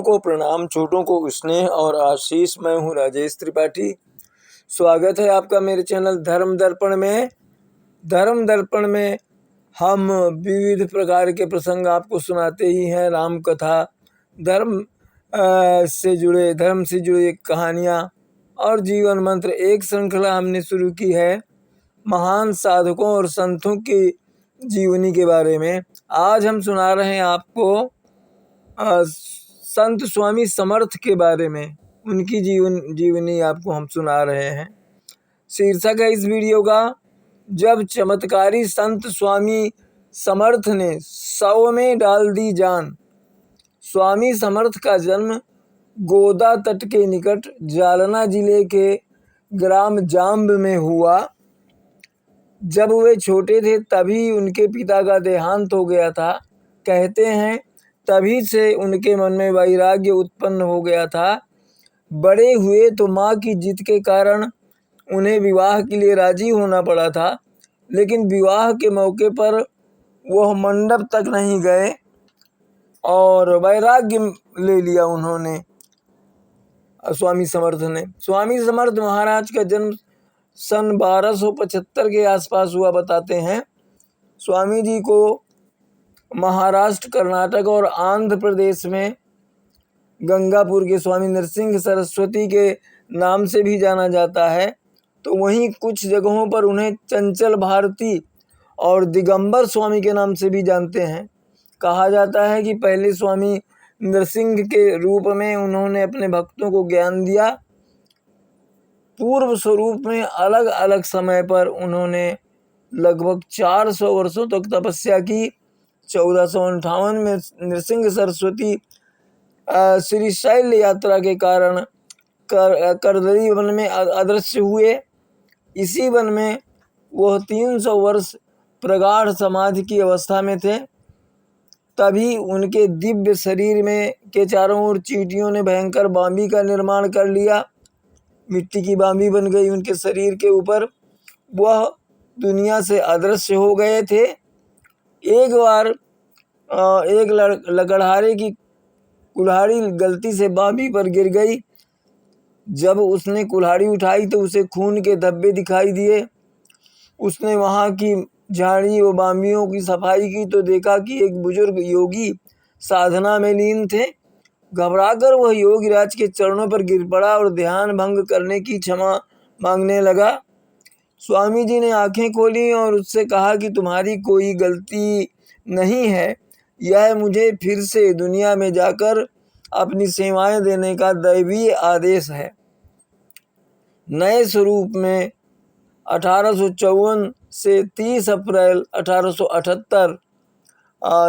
को प्रणाम, छोटों को स्नेह और आशीष। मैं हूँ राजेश त्रिपाठी। स्वागत है आपका मेरे चैनल धर्म दर्पण में। धर्म दर्पण में हम विविध प्रकार के प्रसंग आपको सुनाते ही हैं। राम कथा, धर्म से जुड़े कहानियाँ और जीवन मंत्र, एक श्रृंखला हमने शुरू की है महान साधकों और संतों की जीवनी के बारे में। आज हम सुना रहे हैं आपको संत स्वामी समर्थ के बारे में। उनकी जीवनी आपको हम सुना रहे हैं। शीर्षक है इस वीडियो का, जब चमत्कारी संत स्वामी समर्थ ने 100 में डाल दी जान। स्वामी समर्थ का जन्म गोदा तट के निकट जालना जिले के ग्राम जाम्ब में हुआ। जब वे छोटे थे तभी उनके पिता का देहांत हो गया था। कहते हैं तभी से उनके मन में वैराग्य उत्पन्न हो गया था। बड़े हुए तो माँ की जिद के कारण उन्हें विवाह के लिए राजी होना पड़ा था, लेकिन विवाह के मौके पर वह मंडप तक नहीं गए और वैराग्य ले लिया उन्होंने। स्वामी समर्थ ने, स्वामी समर्थ महाराज का जन्म सन 1275 के आसपास हुआ बताते हैं। स्वामी जी को महाराष्ट्र, कर्नाटक और आंध्र प्रदेश में गंगापुर के स्वामी नरसिंह सरस्वती के नाम से भी जाना जाता है। तो वहीं कुछ जगहों पर उन्हें चंचल भारती और दिगंबर स्वामी के नाम से भी जानते हैं। कहा जाता है कि पहले स्वामी नरसिंह के रूप में उन्होंने अपने भक्तों को ज्ञान दिया। पूर्व स्वरूप में अलग अलग समय पर उन्होंने लगभग 400 वर्षों तक तपस्या की। 1458 में नरसिंह सरस्वती श्री शैल यात्रा के कारण करदली वन में अदृश्य हुए। इसी वन में वह 300 वर्ष प्रगाढ़ समाधि की अवस्था में थे। तभी उनके दिव्य शरीर में के चारों ओर चींटियों ने भयंकर बांबी का निर्माण कर लिया। मिट्टी की बांबी बन गई उनके शरीर के ऊपर। वह दुनिया से अदृश्य हो गए थे। एक बार एक लकड़हारे की कुल्हाड़ी गलती से बांबी पर गिर गई। जब उसने कुल्हाड़ी उठाई तो उसे खून के धब्बे दिखाई दिए। उसने वहाँ की झाड़ी व बांबियों की सफाई की तो देखा कि एक बुजुर्ग योगी साधना में लीन थे। घबराकर वह योगीराज के चरणों पर गिर पड़ा और ध्यान भंग करने की क्षमा मांगने लगा। स्वामी जी ने आंखें खोली और उससे कहा कि तुम्हारी कोई गलती नहीं है, यह मुझे फिर से दुनिया में जाकर अपनी सेवाएं देने का दैवीय आदेश है। नए स्वरूप में 1854 से 30 अप्रैल 1878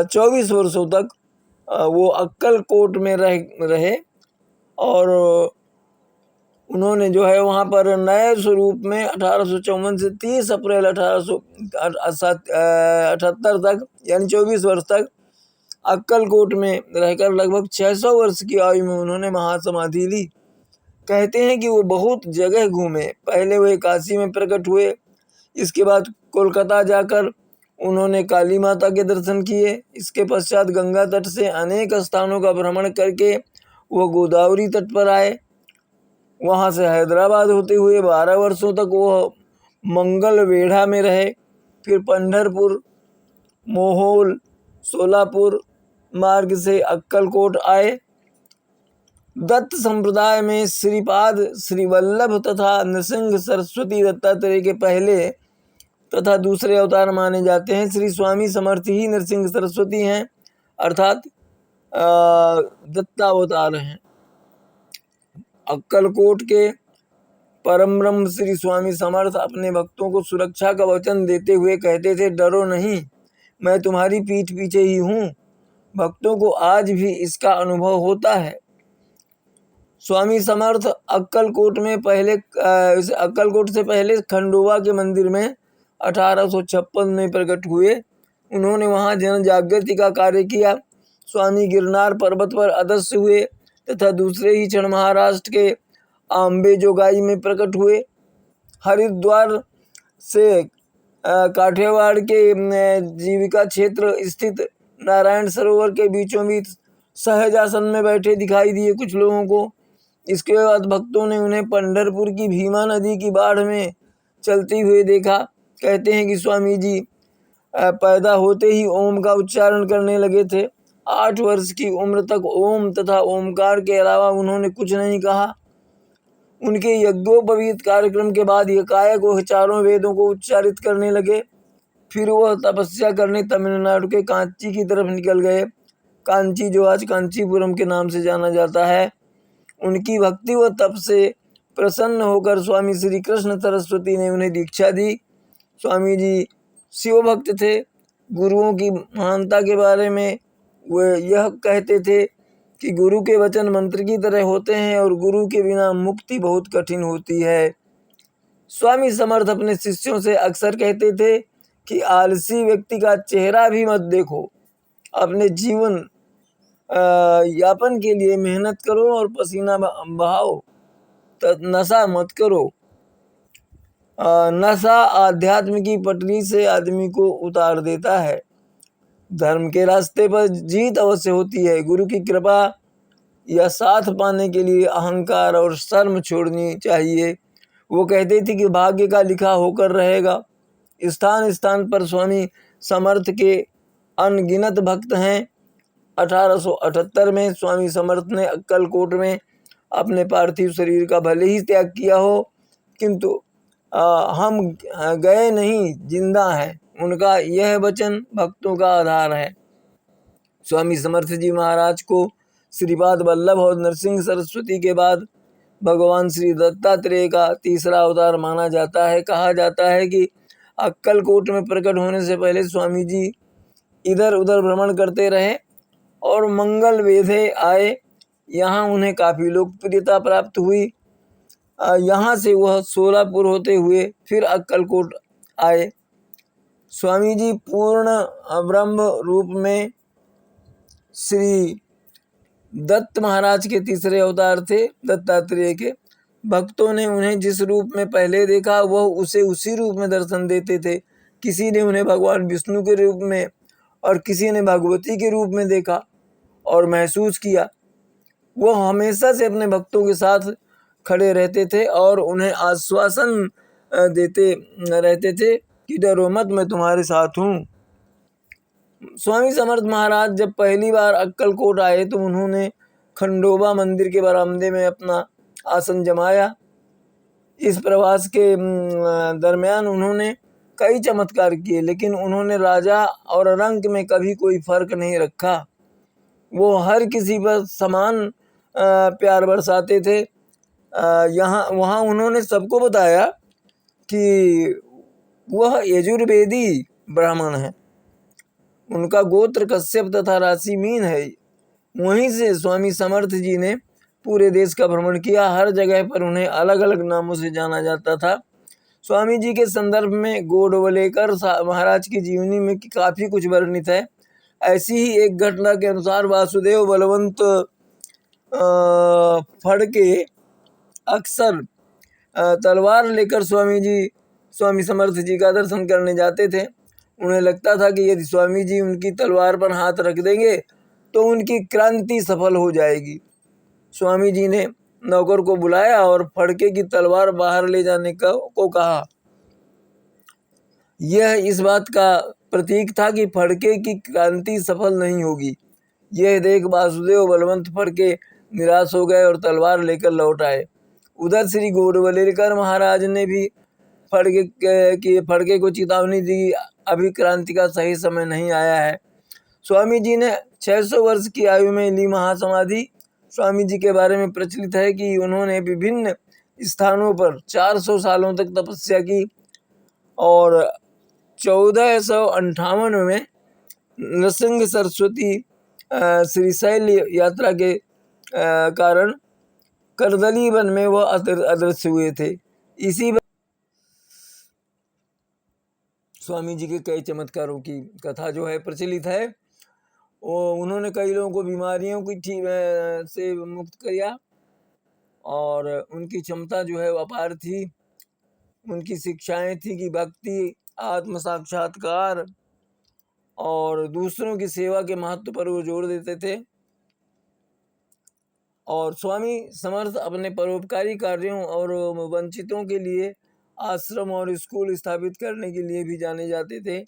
24 वर्षों तक वो अक्कलकोट में रहे और उन्होंने जो है वहाँ पर नए स्वरूप में 1854 से 30 अप्रैल 1878 तक यानी 24 वर्ष तक अक्कलकोट में रहकर लगभग 600 वर्ष की आयु में उन्होंने महासमाधि ली। कहते हैं कि वो बहुत जगह घूमे। पहले वे काशी में प्रकट हुए, इसके बाद कोलकाता जाकर उन्होंने काली माता के दर्शन किए। इसके पश्चात गंगा तट से अनेक स्थानों का भ्रमण करके वह गोदावरी तट पर आए। वहाँ से हैदराबाद होते हुए 12 वर्षों तक वह मंगलवेढ़ा में रहे। फिर पंढरपुर, मोहोल, सोलापुर मार्ग से अक्कलकोट आए। दत्त संप्रदाय में श्रीपाद, श्री वल्लभ तथा नृसिंह सरस्वती दत्तात्रेय के पहले तथा दूसरे अवतार माने जाते हैं। श्री स्वामी समर्थ ही नृसिंह सरस्वती हैं, अर्थात दत्तावतार हैं। अक्कलकोट के परम ब्रह्म श्री स्वामी समर्थ अपने भक्तों को सुरक्षा का वचन देते हुए कहते थे, डरो नहीं, मैं तुम्हारी पीठ पीछे ही हूँ। भक्तों को आज भी इसका अनुभव होता है। स्वामी समर्थ अक्कलकोट से पहले खंडोबा के मंदिर में 1856 में प्रकट हुए। उन्होंने वहां जन जागृति का कार्य किया। स्वामी गिरनार पर्वत पर अदृश्य हुए तथा दूसरे ही क्षण महाराष्ट्र के आम्बे जोगाई में प्रकट हुए। हरिद्वार से काठियावाड़ के जीविका क्षेत्र स्थित नारायण सरोवर के बीचों बीच सहजासन में बैठे दिखाई दिए कुछ लोगों को। इसके बाद भक्तों ने उन्हें पंढरपुर की भीमा नदी की बाढ़ में चलते हुए देखा। कहते हैं कि स्वामी जी पैदा होते ही ओम का उच्चारण करने लगे थे। 8 वर्ष की उम्र तक ओम तथा ओमकार के अलावा उन्होंने कुछ नहीं कहा। उनके यज्ञोपवीत कार्यक्रम के बाद एकाएक वो चारों वेदों को उच्चारित करने लगे। फिर वह तपस्या करने तमिलनाडु के कांची की तरफ निकल गए। कांची जो आज कांचीपुरम के नाम से जाना जाता है। उनकी भक्ति व तप से प्रसन्न होकर स्वामी श्री कृष्ण सरस्वती ने उन्हें दीक्षा दी। स्वामी जी शिव भक्त थे। गुरुओं की महानता के बारे में वे यह कहते थे कि गुरु के वचन मंत्र की तरह होते हैं और गुरु के बिना मुक्ति बहुत कठिन होती है। स्वामी समर्थ अपने शिष्यों से अक्सर कहते थे कि आलसी व्यक्ति का चेहरा भी मत देखो, अपने जीवन यापन के लिए मेहनत करो और पसीना बहाओ, नशा मत करो। नशा आध्यात्म की पटरी से आदमी को उतार देता है। धर्म के रास्ते पर जीत अवश्य होती है। गुरु की कृपा या साथ पाने के लिए अहंकार और शर्म छोड़नी चाहिए। वो कहते थे कि भाग्य का लिखा होकर रहेगा। स्थान स्थान पर स्वामी समर्थ के अनगिनत भक्त हैं। 1878 में स्वामी समर्थ ने अक्कलकोट में अपने पार्थिव शरीर का भले ही त्याग किया हो, किंतु हम गए नहीं, जिंदा हैं। उनका यह वचन भक्तों का आधार है। स्वामी समर्थ जी महाराज को श्रीपाद वल्लभ और नरसिंह सरस्वती के बाद भगवान श्री दत्तात्रेय का तीसरा अवतार माना जाता है। कहा जाता है कि अक्कलकोट में प्रकट होने से पहले स्वामी जी इधर उधर भ्रमण करते रहे और मंगल वेधे आए। यहाँ उन्हें काफ़ी लोकप्रियता प्राप्त हुई। यहाँ से वह सोलापुर होते हुए फिर अक्कलकोट आए। स्वामी जी पूर्ण ब्रह्म रूप में श्री दत्त महाराज के तीसरे अवतार थे, दत्तात्रेय के। भक्तों ने उन्हें जिस रूप में पहले देखा वह उसे उसी रूप में दर्शन देते थे। किसी ने उन्हें भगवान विष्णु के रूप में और किसी ने भगवती के रूप में देखा और महसूस किया। वो हमेशा से अपने भक्तों के साथ खड़े रहते थे और उन्हें आश्वासन देते रहते थे कि डरो मत, मैं तुम्हारे साथ हूँ। स्वामी समर्थ महाराज जब पहली बार अक्कलकोट आए तो उन्होंने खंडोबा मंदिर के बरामदे में अपना आसन जमाया। इस प्रवास के दरमियान उन्होंने कई चमत्कार किए, लेकिन उन्होंने राजा और रंक में कभी कोई फर्क नहीं रखा। वो हर किसी पर समान प्यार बरसाते थे। वहाँ उन्होंने सबको बताया कि वह यजुर्वेदी ब्राह्मण है, उनका गोत्र कश्यप तथा राशि मीन है। वहीं से स्वामी समर्थ जी ने पूरे देश का भ्रमण किया। हर जगह पर उन्हें अलग अलग नामों से जाना जाता था। स्वामी जी के संदर्भ में गोडवलेकर महाराज की जीवनी में काफ़ी कुछ वर्णित है। ऐसी ही एक घटना के अनुसार वासुदेव बलवंत फड़के अक्सर तलवार लेकर स्वामी समर्थ जी का दर्शन करने जाते थे। उन्हें लगता था कि यदि स्वामी जी उनकी तलवार पर हाथ रख देंगे तो उनकी क्रांति सफल हो जाएगी। स्वामी जी ने नौकर को बुलाया और फड़के की तलवार बाहर ले जाने को कहा। यह इस बात का प्रतीक था कि फड़के की क्रांति सफल नहीं होगी। यह देख वासुदेव बलवंत फड़के निराश हो गए और तलवार लेकर लौट आए। उधर श्री गोडवलेकर महाराज ने भी फड़के को चेतावनी दी, अभी क्रांति का सही समय नहीं आया है। स्वामी जी ने 600 वर्ष की आयु में ली महासमाधि। स्वामी जी के बारे में प्रचलित है कि उन्होंने विभिन्न स्थानों पर 400 सालों तक तपस्या की और 1458 में नृसिंह सरस्वती श्रीशैल यात्रा के कारण करदली वन में वह अदृश्य हुए थे। इसी स्वामी जी के कई चमत्कारों की कथा जो है प्रचलित है। उन्होंने कई लोगों को बीमारियों की से मुक्त किया और उनकी क्षमता जो है अपार थी। उनकी शिक्षाएं थी कि भक्ति, आत्म साक्षात्कार और दूसरों की सेवा के महत्व पर वो जोर देते थे। और स्वामी समर्थ अपने परोपकारी कार्यों और वंचितों के लिए आश्रम और स्कूल स्थापित करने के लिए भी जाने जाते थे।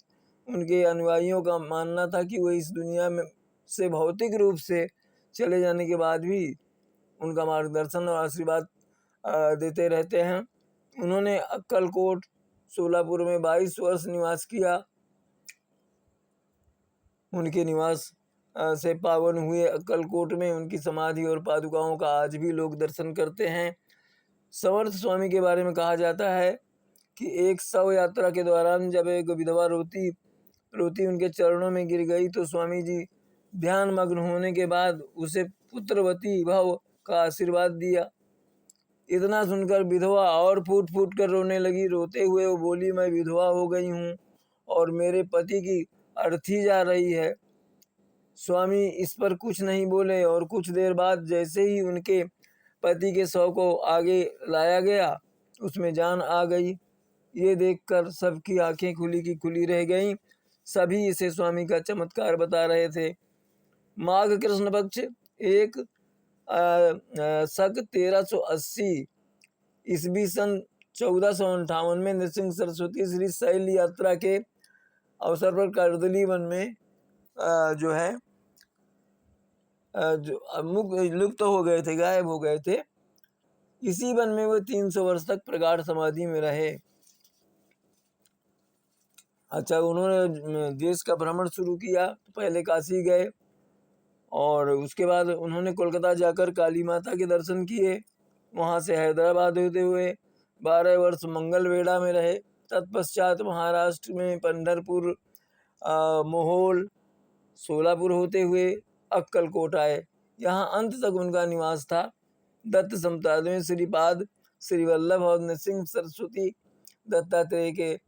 उनके अनुयायियों का मानना था कि वो इस दुनिया में से भौतिक रूप से चले जाने के बाद भी उनका मार्गदर्शन और आशीर्वाद देते रहते हैं। उन्होंने अक्कलकोट सोलापुर में 22 वर्ष निवास किया। उनके निवास से पावन हुए अक्कलकोट में उनकी समाधि और पादुकाओं का आज भी लोग दर्शन करते हैं। समर्थ स्वामी के बारे में कहा जाता है कि एक शव यात्रा के दौरान जब एक विधवा रोती उनके चरणों में गिर गई तो स्वामी जी ध्यान मग्न होने के बाद उसे पुत्रवती भव का आशीर्वाद दिया। इतना सुनकर विधवा और फूट फूट कर रोने लगी। रोते हुए वो बोली, मैं विधवा हो गई हूँ और मेरे पति की अर्थी जा रही है। स्वामी इस पर कुछ नहीं बोले और कुछ देर बाद जैसे ही उनके पति के शव को आगे लाया गया उसमें जान आ गई। ये देखकर सबकी आंखें खुली की खुली रह गईं। सभी इसे स्वामी का चमत्कार बता रहे थे। माघ कृष्ण पक्ष एक शक 1380 ईस्वी सन 1458 में नृसिंह सरस्वती श्री शैल यात्रा के अवसर पर करदली वन में जो है जो लुप्त हो गए थे, गायब हो गए थे। इसी वन में वो 300 वर्ष तक प्रगाढ़ समाधि में रहे। अच्छा, उन्होंने देश का भ्रमण शुरू किया तो पहले काशी गए और उसके बाद उन्होंने कोलकाता जाकर काली माता के दर्शन किए। वहाँ से हैदराबाद होते हुए 12 वर्ष मंगलवेढ़ा में रहे। तत्पश्चात महाराष्ट्र में पंढरपुर, मोहोल, सोलापुर होते हुए अक्कलकोट आए। यहाँ अंत तक उनका निवास था। दत्त संप्रदाय में श्रीपाद, श्री वल्लभ और नृसिंह सरस्वती दत्तात्रेय के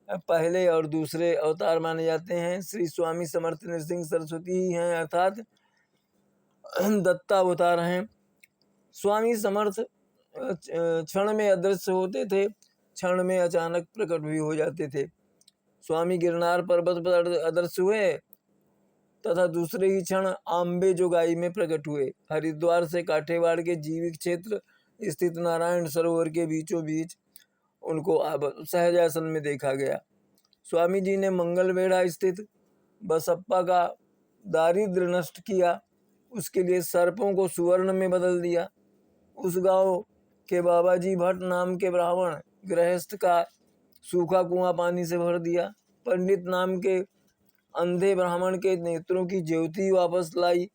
पहले और दूसरे अवतार माने जाते हैं। श्री स्वामी समर्थ नृसिंह सरस्वती ही हैं, अर्थात दत्तावतार हैं। स्वामी समर्थ क्षण में अदृश्य होते थे, क्षण में अचानक प्रकट भी हो जाते थे। स्वामी गिरनार पर्वत पर अदृश्य हुए तथा दूसरे ही क्षण आम्बे जोगाई में प्रकट हुए। हरिद्वार से काठेवाड़ के जीविक क्षेत्र स्थित नारायण सरोवर के बीचों बीच उनको सहजासन में देखा गया। स्वामी जी ने मंगलवेढ़ा स्थित बसप्पा का दारिद्र्य नष्ट किया। उसके लिए सर्पों को सुवर्ण में बदल दिया। उस गांव के बाबाजी भट्ट नाम के ब्राह्मण गृहस्थ का सूखा कुआं पानी से भर दिया। पंडित नाम के अंधे ब्राह्मण के नेत्रों की ज्योति वापस लाई।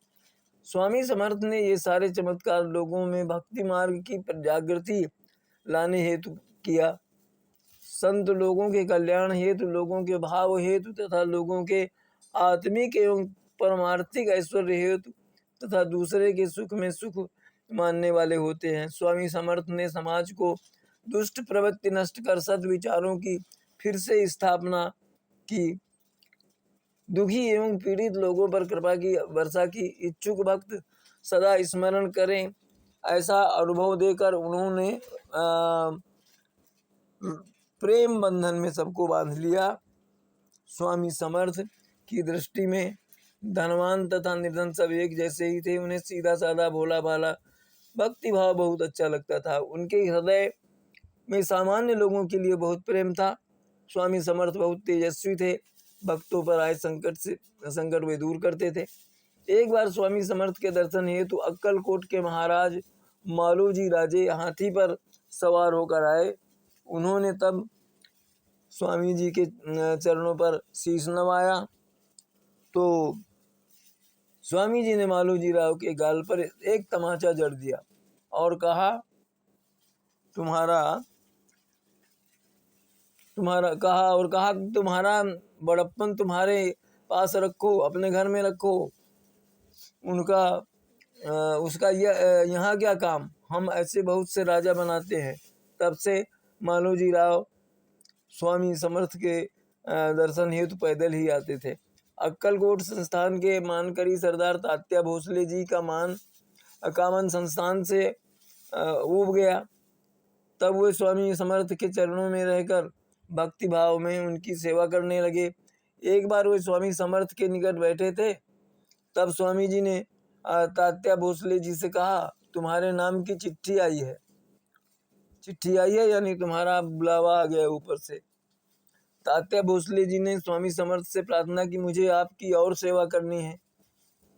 स्वामी समर्थ ने ये सारे चमत्कार लोगों में भक्ति मार्ग की जागृति लाने हेतु किया। संत लोगों के कल्याण हेतु, लोगों के भाव हेतु तथा लोगों के आत्मिक एवं परमार्थिक ऐश्वर्य हेतु तथा दूसरे के सुख में सुख मानने वाले होते हैं। स्वामी समर्थ ने समाज को दुष्ट प्रवृत्ति नष्ट कर सद्विचारों की फिर से स्थापना की। दुखी एवं पीड़ित लोगों पर कृपा की वर्षा की इच्छुक भक्त सदा स्मरण करें, ऐसा अनुभव देकर उन्होंने प्रेम बंधन में सबको बांध लिया। स्वामी समर्थ की दृष्टि में धनवान तथा निर्धन सब एक जैसे ही थे। उन्हें सीधा साधा भोला भाला भक्ति भाव बहुत अच्छा लगता था। उनके हृदय में सामान्य लोगों के लिए बहुत प्रेम था। स्वामी समर्थ बहुत तेजस्वी थे। भक्तों पर आए संकट वे दूर करते थे। एक बार स्वामी समर्थ के दर्शन हेतु अक्कलकोट के महाराज मालोजी राजे हाथी पर सवार होकर आए। उन्होंने तब स्वामी जी के चरणों पर शीश नवाया तो स्वामी जी ने मालोजी राव के गाल पर एक तमाचा जड़ दिया और कहा, तुम्हारा बड़प्पन तुम्हारे पास रखो, अपने घर में रखो। उसका यहाँ क्या काम, हम ऐसे बहुत से राजा बनाते हैं। तब से मालोजी राव स्वामी समर्थ के दर्शन हेतु पैदल ही आते थे। अक्कलकोट संस्थान के मानकरी सरदार तात्या भोसले जी का कामन संस्थान से उब गया। तब वे स्वामी समर्थ के चरणों में रहकर भक्ति भाव में उनकी सेवा करने लगे। एक बार वे स्वामी समर्थ के निकट बैठे थे। तब स्वामी जी ने तात्या भोसले जी से कहा तुम्हारे नाम की चिट्ठी आई है। चिट्ठी आई है यानी तुम्हारा बुलावा आ गया ऊपर से। तात्या भोसले जी ने स्वामी समर्थ से प्रार्थना की, मुझे आपकी और सेवा करनी है।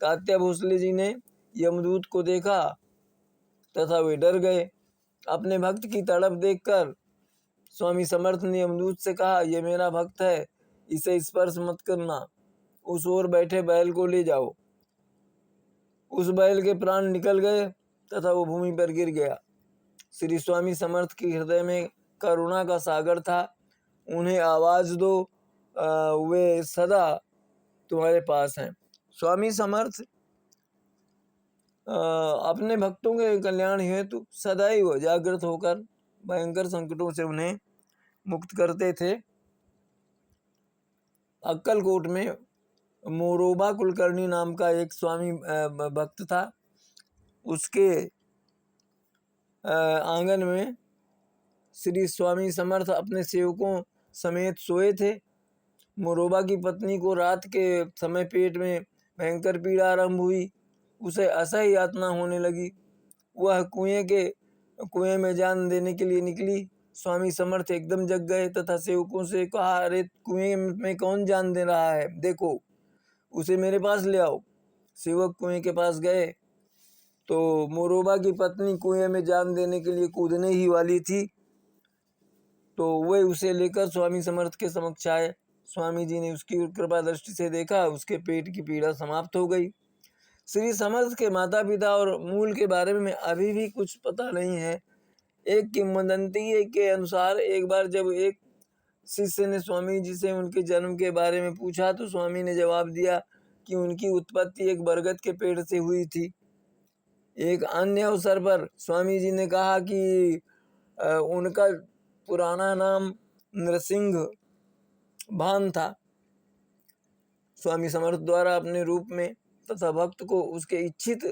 तात्या भोसले जी ने यमदूत को देखा तथा वे डर गए। अपने भक्त की तड़प देखकर स्वामी समर्थ ने यमदूत से कहा, यह मेरा भक्त है, इसे स्पर्श मत करना। उस ओर बैठे बैल को ले जाओ। उस बैल के प्राण निकल गए तथा वो भूमि पर गिर गया। श्री स्वामी समर्थ के हृदय में करुणा का सागर था। उन्हें आवाज दो, वे सदा तुम्हारे पास हैं। स्वामी समर्थ अपने भक्तों के कल्याण हेतु सदैव जागृत होकर भयंकर संकटों से उन्हें मुक्त करते थे। अक्कलकोट में मोरोबा कुलकर्णी नाम का एक स्वामी भक्त था। उसके आंगन में श्री स्वामी समर्थ अपने सेवकों समेत सोए थे। मोरोबा की पत्नी को रात के समय पेट में भयंकर पीड़ा आरंभ हुई। उसे असह्य यातना होने लगी। वह कुएं में जान देने के लिए निकली। स्वामी समर्थ एकदम जग गए तथा सेवकों से कहा, अरे कुएं में कौन जान दे रहा है, देखो उसे मेरे पास ले आओ। सेवक कुएं के पास गए तो मोरोबा की पत्नी कुएं में जान देने के लिए कूदने ही वाली थी। तो वे उसे लेकर स्वामी समर्थ के समक्ष आए। स्वामी जी ने उसकी कृपा दृष्टि से देखा, उसके पेट की पीड़ा समाप्त हो गई। श्री समर्थ के माता पिता और मूल के बारे में अभी भी कुछ पता नहीं है। एक किंवदंती के अनुसार एक बार जब एक शिष्य ने स्वामी जी से उनके जन्म के बारे में पूछा तो स्वामी ने जवाब दिया कि उनकी उत्पत्ति एक बरगद के पेड़ से हुई थी। एक अन्य अवसर पर स्वामी जी ने कहा कि उनका पुराना नाम नृसिंह भान था। स्वामी समर्थ द्वारा अपने रूप में तथा भक्त को उसके इच्छित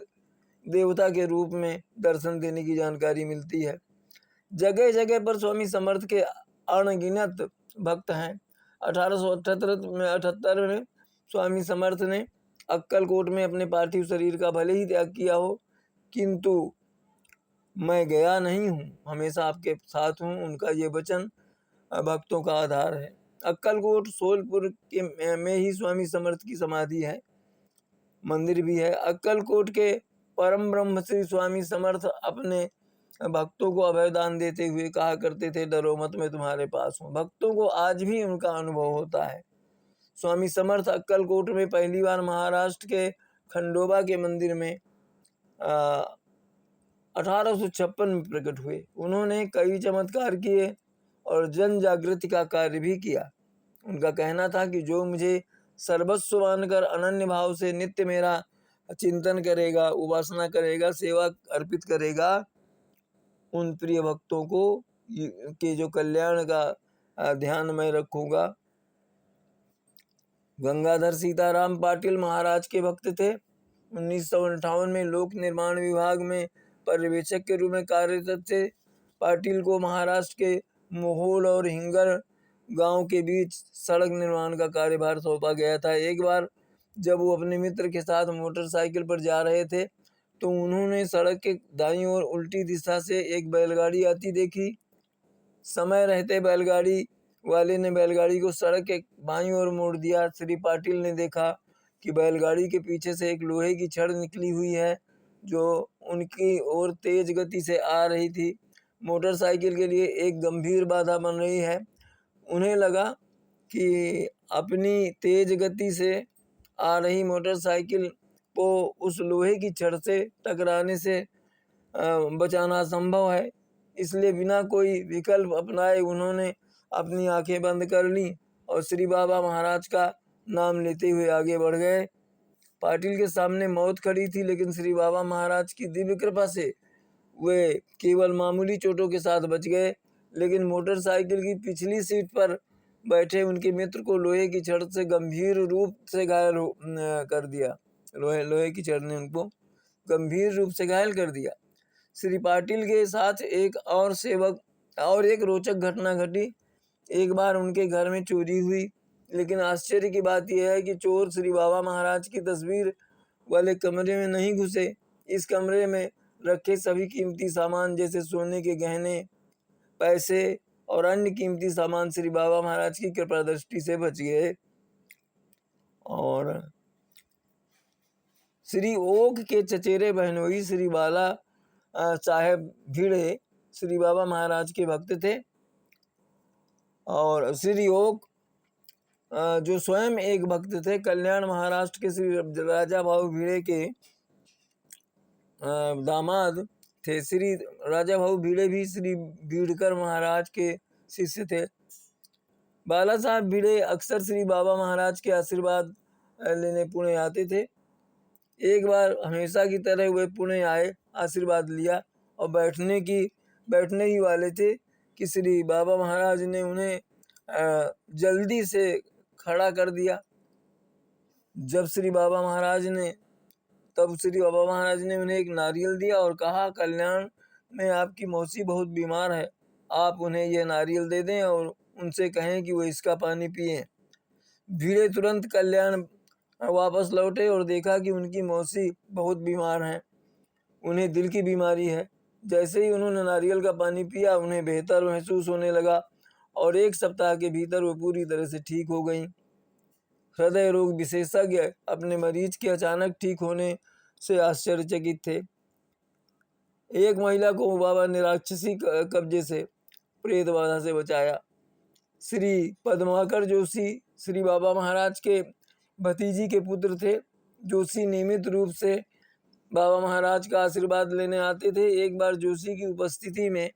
देवता के रूप में दर्शन देने की जानकारी मिलती है। जगह जगह पर स्वामी समर्थ के अनगिनत भक्त हैं। 1878 में स्वामी समर्थ ने अक्कलकोट में अपने पार्थिव शरीर का भले ही त्याग किया हो, किंतु मैं गया नहीं हूँ, हमेशा आपके साथ हूँ, उनका ये वचन भक्तों का आधार है। अक्कलकोट सोलपुर के में ही स्वामी समर्थ की समाधि है, मंदिर भी है। अक्कलकोट के परम ब्रह्म श्री स्वामी समर्थ अपने भक्तों को अभयदान देते हुए कहा करते थे, डरो मत, मैं तुम्हारे पास हूँ। भक्तों को आज भी उनका अनुभव होता है। स्वामी समर्थ अक्कलकोट में पहली बार महाराष्ट्र के खंडोबा के मंदिर में 1856 में प्रकट हुए। उन्होंने कई चमत्कार किए और जन जागृति का कार्य भी किया। उनका कहना था कि जो मुझे सर्वस्व मानकर अनन्य भाव से नित्य मेरा चिंतन करेगा, उपासना करेगा, सेवा अर्पित करेगा, उन प्रिय भक्तों को के जो कल्याण का ध्यान मैं रखूंगा। गंगाधर सीताराम पाटिल महाराज के भक्त थे। 1958 में लोक निर्माण विभाग में पर्यवेक्षक के रूप में कार्यरत थे। पाटिल को महाराष्ट्र के मोहोल और हिंगर गांव के बीच सड़क निर्माण का कार्यभार सौंपा गया था। एक बार जब वो अपने मित्र के साथ मोटरसाइकिल पर जा रहे थे तो उन्होंने सड़क के दाईं ओर उल्टी दिशा से एक बैलगाड़ी आती देखी। समय रहते बैलगाड़ी वाले ने बैलगाड़ी को सड़क के बाईं ओर मोड़ दिया। श्री पाटिल ने देखा कि बैलगाड़ी के पीछे से एक लोहे की छड़ निकली हुई है जो उनकी ओर तेज गति से आ रही थी। मोटरसाइकिल के लिए एक गंभीर बाधा बन रही है। उन्हें लगा कि अपनी तेज गति से आ रही मोटरसाइकिल को उस लोहे की छड़ से टकराने से बचाना असंभव है, इसलिए बिना कोई विकल्प अपनाए उन्होंने अपनी आंखें बंद कर लीं और श्री बाबा महाराज का नाम लेते हुए आगे बढ़ गए। पाटिल के सामने मौत खड़ी थी, लेकिन श्री बाबा महाराज की दिव्य कृपा से वे केवल मामूली चोटों के साथ बच गए। लेकिन मोटरसाइकिल की पिछली सीट पर बैठे उनके मित्र को लोहे की छड़ से गंभीर रूप से घायल कर दिया। लोहे की छड़ ने उनको गंभीर रूप से घायल कर दिया। श्री पाटिल के साथ एक और सेवक और एक रोचक घटना घटी। एक बार उनके घर में चोरी हुई, लेकिन आश्चर्य की बात यह है कि चोर श्री बाबा महाराज की तस्वीर वाले कमरे में नहीं घुसे। इस कमरे में रखे सभी कीमती सामान जैसे सोने के गहने, पैसे और अन्य कीमती सामान श्री बाबा महाराज की कृपा दृष्टि से बच गए। और श्री ओक के चचेरे बहनोई श्री बाला साहेब भिड़े श्री बाबा महाराज के भक्त थे। और श्री ओक जो स्वयं एक भक्त थे, कल्याण महाराष्ट्र के श्री राजा भाऊ भिड़े के दामाद थे। श्री राजा भाऊ भिड़े भी श्री भीड़कर महाराज के शिष्य थे। बाला साहब भिड़े अक्सर श्री बाबा महाराज के आशीर्वाद लेने पुणे आते थे। एक बार हमेशा की तरह वे पुणे आए, आशीर्वाद लिया और बैठने ही वाले थे कि श्री बाबा महाराज ने उन्हें जल्दी से खड़ा कर दिया। तब श्री बाबा महाराज ने उन्हें एक नारियल दिया और कहा, कल्याण में आपकी मौसी बहुत बीमार है, आप उन्हें यह नारियल दे दें और उनसे कहें कि वो इसका पानी पिएं। भिड़े तुरंत कल्याण वापस लौटे और देखा कि उनकी मौसी बहुत बीमार हैं, उन्हें दिल की बीमारी है। जैसे ही उन्होंने नारियल का पानी पिया, उन्हें बेहतर महसूस होने लगा और 1 सप्ताह के भीतर वो पूरी तरह से ठीक हो गईं। हृदय रोग विशेषज्ञ अपने मरीज के अचानक ठीक होने से आश्चर्यचकित थे। एक महिला को बाबा ने राक्षसी कब्जे से, प्रेत बाधा से बचाया। श्री पद्माकर जोशी श्री बाबा महाराज के भतीजी के पुत्र थे। जोशी नियमित रूप से बाबा महाराज का आशीर्वाद लेने आते थे। एक बार जोशी की उपस्थिति में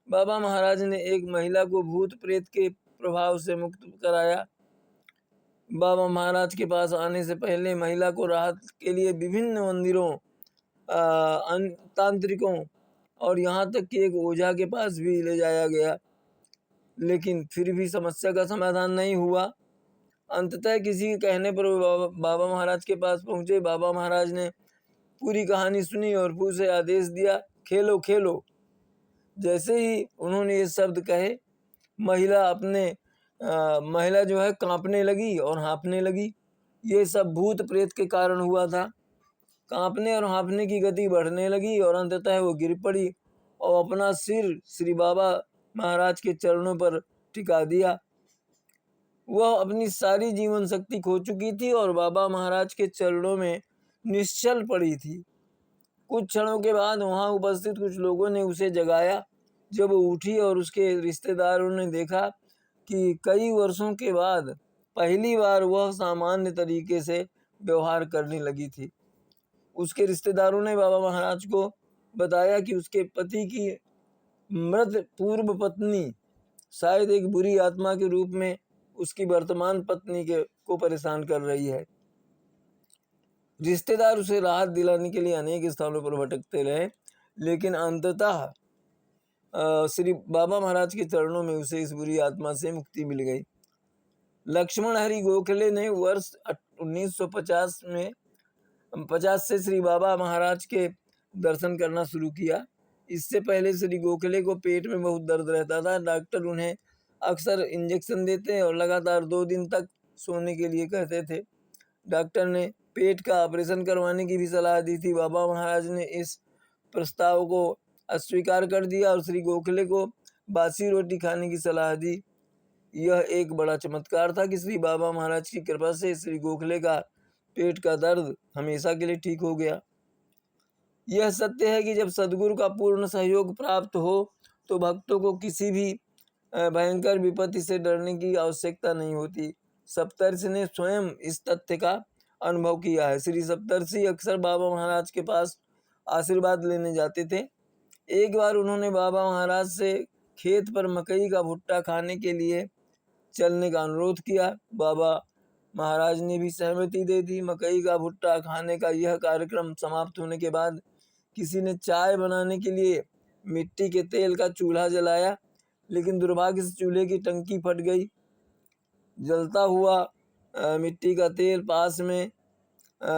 बाबा महाराज ने एक महिला को भूत प्रेत के प्रभाव से मुक्त कराया। बाबा महाराज के पास आने से पहले महिला को राहत के लिए विभिन्न मंदिरों, तांत्रिकों और यहाँ तक कि एक ओझा के पास भी ले जाया गया, लेकिन फिर भी समस्या का समाधान नहीं हुआ। अंततः किसी के कहने पर बाबा महाराज के पास पहुँचे। बाबा महाराज ने पूरी कहानी सुनी और पूछे आदेश दिया, खेलो खेलो। जैसे ही उन्होंने ये शब्द कहे, महिला जो है कांपने लगी और हाँफने लगी। ये सब भूत प्रेत के कारण हुआ था। कांपने और हाँफने की गति बढ़ने लगी और अंततः वो गिर पड़ी और अपना सिर श्री बाबा महाराज के चरणों पर टिका दिया। वह अपनी सारी जीवन शक्ति खो चुकी थी और बाबा महाराज के चरणों में निश्चल पड़ी थी। कुछ क्षणों के बाद वहां उपस्थित कुछ लोगों ने उसे जगाया। जब वो उठी और उसके रिश्तेदारों ने देखा कि कई वर्षों के बाद पहली बार वह सामान्य तरीके से व्यवहार करने लगी थी। उसके रिश्तेदारों ने बाबा महाराज को बताया कि उसके पति की मृत पूर्व पत्नी शायद एक बुरी आत्मा के रूप में उसकी वर्तमान पत्नी को परेशान कर रही है। रिश्तेदार उसे राहत दिलाने के लिए अनेक स्थानों पर भटकते रहे, लेकिन अंततः श्री बाबा महाराज के चरणों में उसे इस बुरी आत्मा से मुक्ति मिल गई। लक्ष्मण हरि गोखले ने वर्ष 1950 से श्री बाबा महाराज के दर्शन करना शुरू किया। इससे पहले श्री गोखले को पेट में बहुत दर्द रहता था। डॉक्टर उन्हें अक्सर इंजेक्शन देते और लगातार 2 दिन तक सोने के लिए कहते थे। डॉक्टर ने पेट का ऑपरेशन करवाने की भी सलाह दी थी। बाबा महाराज ने इस प्रस्ताव को अस्वीकार कर दिया और श्री गोखले को बासी रोटी खाने की सलाह दी। यह एक बड़ा चमत्कार था कि श्री बाबा महाराज की कृपा से श्री गोखले का पेट का दर्द हमेशा के लिए ठीक हो गया। यह सत्य है कि जब सद्गुरु का पूर्ण सहयोग प्राप्त हो तो भक्तों को किसी भी भयंकर विपत्ति से डरने की आवश्यकता नहीं होती। सप्तर्षि ने स्वयं इस तथ्य का अनुभव किया है। श्री सप्तर्षि अक्सर बाबा महाराज के पास आशीर्वाद लेने जाते थे। एक बार उन्होंने बाबा महाराज से खेत पर मकई का भुट्टा खाने के लिए चलने का अनुरोध किया। बाबा महाराज ने भी सहमति दे दी। मकई का भुट्टा खाने का यह कार्यक्रम समाप्त होने के बाद किसी ने चाय बनाने के लिए मिट्टी के तेल का चूल्हा जलाया, लेकिन दुर्भाग्य से चूल्हे की टंकी फट गई। जलता हुआ मिट्टी का तेल पास में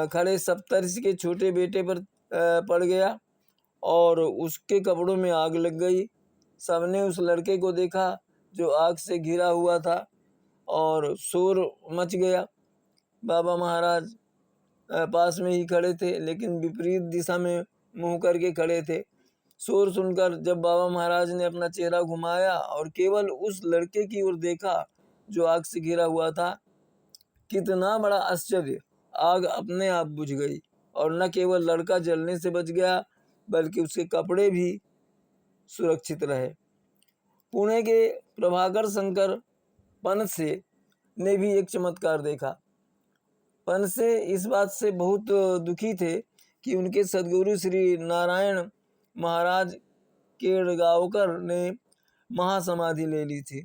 खड़े सप्तर्षि के छोटे बेटे पर पड़ गया और उसके कपड़ों में आग लग गई। सबने उस लड़के को देखा जो आग से घिरा हुआ था और शोर मच गया। बाबा महाराज पास में ही खड़े थे, लेकिन विपरीत दिशा में मुंह करके खड़े थे। शोर सुनकर जब बाबा महाराज ने अपना चेहरा घुमाया और केवल उस लड़के की ओर देखा जो आग से घिरा हुआ था, कितना बड़ा आश्चर्य! आग अपने आप बुझ गई और न केवल लड़का जलने से बच गया बल्कि उसके कपड़े भी सुरक्षित रहे। पुणे के प्रभाकर शंकर पनसे ने भी एक चमत्कार देखा। पनसे इस बात से बहुत दुखी थे कि उनके सदगुरु श्री नारायण महाराज केड़गांवकर ने महासमाधि ले ली थी।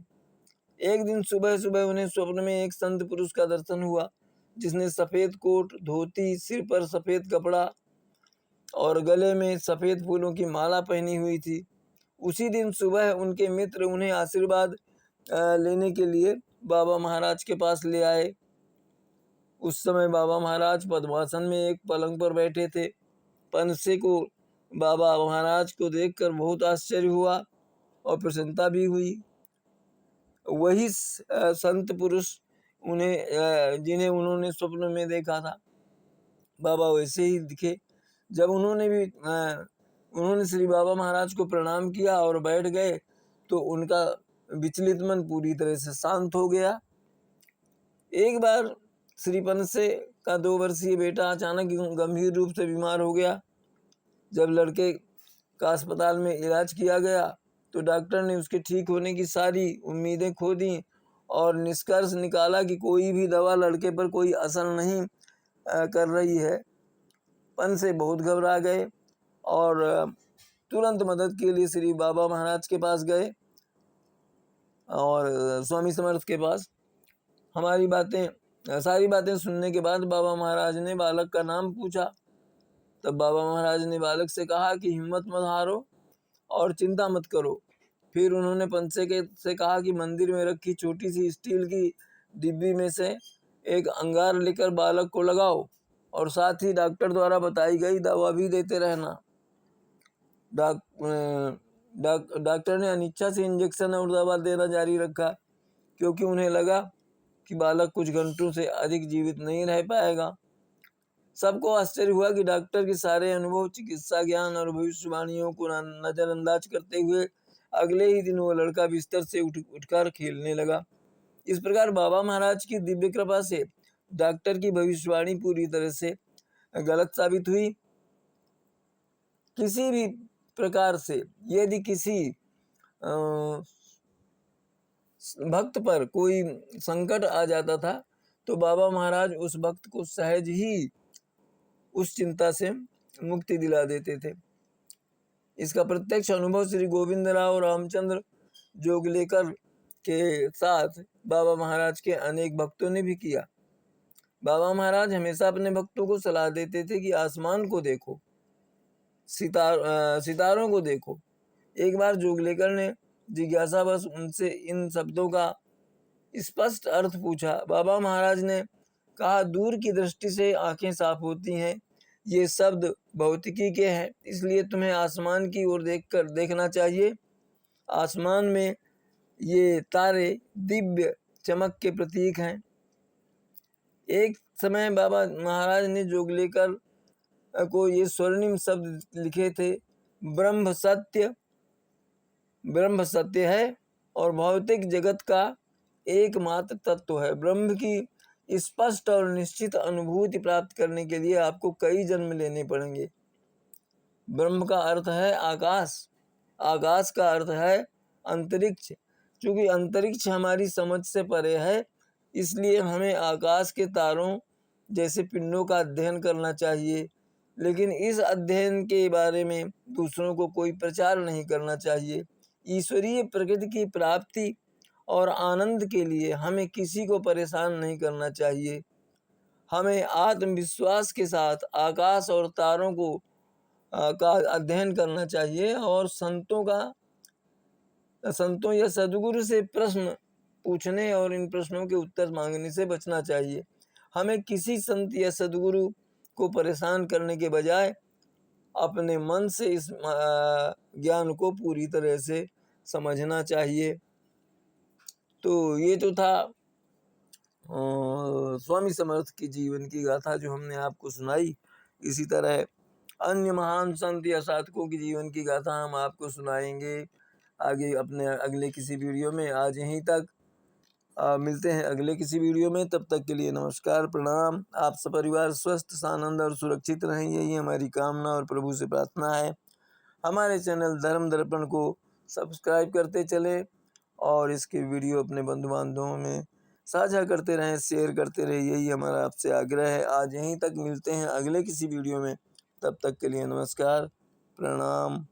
एक दिन सुबह सुबह उन्हें स्वप्न में एक संत पुरुष का दर्शन हुआ, जिसने सफेद कोट, धोती, सिर पर सफेद कपड़ा और गले में सफेद फूलों की माला पहनी हुई थी। उसी दिन सुबह उनके मित्र उन्हें आशीर्वाद लेने के लिए बाबा महाराज के पास ले आए। उस समय बाबा महाराज पद्मासन में एक पलंग पर बैठे थे। पनसे को बाबा महाराज को देखकर बहुत आश्चर्य हुआ और प्रसन्नता भी हुई। वही संत पुरुष जिन्हें उन्होंने स्वप्न में देखा था, बाबा वैसे ही दिखे। जब उन्होंने श्री बाबा महाराज को प्रणाम किया और बैठ गए तो उनका विचलित मन पूरी तरह से शांत हो गया। एक बार श्री पनसे का 2 वर्षीय बेटा अचानक गंभीर रूप से बीमार हो गया। जब लड़के का अस्पताल में इलाज किया गया तो डॉक्टर ने उसके ठीक होने की सारी उम्मीदें खो दी और निष्कर्ष निकाला कि कोई भी दवा लड़के पर कोई असर नहीं कर रही है। पनसे बहुत घबरा गए और तुरंत मदद के लिए श्री बाबा महाराज के पास गए और स्वामी समर्थ के पास। सारी बातें सुनने के बाद बाबा महाराज ने बालक का नाम पूछा। तब बाबा महाराज ने बालक से कहा कि हिम्मत मत हारो और चिंता मत करो। फिर उन्होंने पनसे से कहा कि मंदिर में रखी छोटी सी स्टील की डिब्बी में से एक अंगार लेकर बालक को लगाओ और साथ ही डॉक्टर द्वारा बताई गई दवा भी देते रहना। डॉक्टर ने अनिच्छा से इंजेक्शन और दवा देना जारी रखा, क्योंकि उन्हें लगा कि बालक कुछ घंटों से अधिक जीवित नहीं रह पाएगा। सबको आश्चर्य हुआ कि डॉक्टर के सारे अनुभव, चिकित्सा ज्ञान और भविष्यवाणियों को नजरअंदाज करते हुए अगले ही दिन वो लड़का बिस्तर से उठकर खेलने लगा। इस प्रकार बाबा महाराज की दिव्य कृपा से डॉक्टर की भविष्यवाणी पूरी तरह से गलत साबित हुई। किसी भी प्रकार से यदि किसी भक्त पर कोई संकट आ जाता था तो बाबा महाराज उस भक्त को सहज ही उस चिंता से मुक्ति दिला देते थे। इसका प्रत्यक्ष अनुभव श्री गोविंदराव रामचंद्र जोगलेकर के साथ बाबा महाराज के अनेक भक्तों ने भी किया। बाबा महाराज हमेशा अपने भक्तों को सलाह देते थे कि आसमान को देखो, सितारों को देखो। एक बार जोगलेकर ने जिज्ञासावश उनसे इन शब्दों का स्पष्ट अर्थ पूछा। बाबा महाराज ने कहा, दूर की दृष्टि से आंखें साफ होती हैं। ये शब्द भौतिकी के हैं, इसलिए तुम्हें आसमान की ओर देखना चाहिए। आसमान में ये तारे दिव्य चमक के प्रतीक हैं। एक समय बाबा महाराज ने जोगलेकर को ये स्वर्णिम शब्द लिखे थे, ब्रह्म सत्य है और भौतिक जगत का एकमात्र तत्व है। ब्रह्म की स्पष्ट और निश्चित अनुभूति प्राप्त करने के लिए आपको कई जन्म लेने पड़ेंगे। ब्रह्म का अर्थ है आकाश, आकाश का अर्थ है अंतरिक्ष। क्योंकि अंतरिक्ष हमारी समझ से परे है, इसलिए हमें आकाश के तारों जैसे पिंडों का अध्ययन करना चाहिए, लेकिन इस अध्ययन के बारे में दूसरों को कोई प्रचार नहीं करना चाहिए। ईश्वरीय प्रकृति की प्राप्ति और आनंद के लिए हमें किसी को परेशान नहीं करना चाहिए। हमें आत्मविश्वास के साथ आकाश और तारों का अध्ययन करना चाहिए और संतों या सद्गुरु से प्रश्न पूछने और इन प्रश्नों के उत्तर मांगने से बचना चाहिए। हमें किसी संत या सद्गुरु को परेशान करने के बजाय अपने मन से इस ज्ञान को पूरी तरह से समझना चाहिए। तो ये तो था स्वामी समर्थ की जीवन की गाथा जो हमने आपको सुनाई। इसी तरह अन्य महान संत या साधकों की जीवन की गाथा हम आपको सुनाएंगे आगे अपने अगले किसी वीडियो में। आज यहीं तक, मिलते हैं अगले किसी वीडियो में। तब तक के लिए नमस्कार, प्रणाम। आप सपरिवार स्वस्थ, सानंद और सुरक्षित रहें, यही हमारी कामना और प्रभु से प्रार्थना है। हमारे चैनल धर्म दर्पण को सब्सक्राइब करते चले और इसके वीडियो अपने बंधु बांधवों में साझा करते रहें, शेयर करते रहें, यही हमारा आपसे आग्रह है। आज यहीं तक, मिलते हैं अगले किसी वीडियो में। तब तक के लिए नमस्कार, प्रणाम।